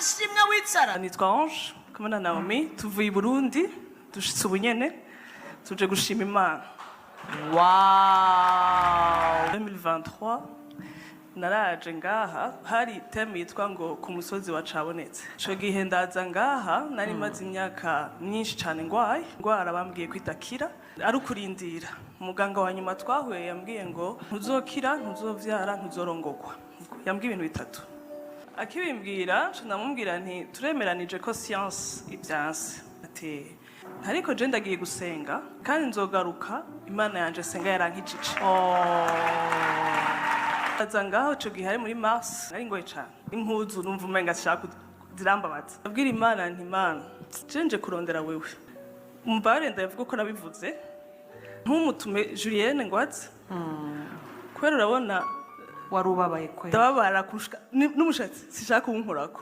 ashimwe wicara. Nitwa Ange kumwe na Naomi tuvuye Iburundi dushitse ubunyene tuje gushima Imana. Wow. 2023 naraje ngaha hari teme yitwa ngo ku musozi wa cabonetse. Ico gihe ndaza ngaha nari maze imyaka myinshi cyane ngwara bambwiye kwitakira ari ukurindira. Umuganga wa nyuma twahuye yambwiye ngo ntuzokira ntuzovyara ntuzorongogwa. Yambwiye ibintu bitatu. Akibimbwira ndamubwira nti turemeranije ko science ibyanse ati ariko je ndagiye gusenga kandi nzogaruka Imana yanje senga yarankijije. Azangaho cyo gihe muri mars nari ngoye cyane impuzu numva umenga shaka zirambabaza abwira Imana nti Imana cenje kurondera wewe umbare ndavuga ko nabivuze ntumutume Julienne ngwatse kwera urabona warubabaye kwe ndababara kurushika n'umushatsi sishaka kunkorako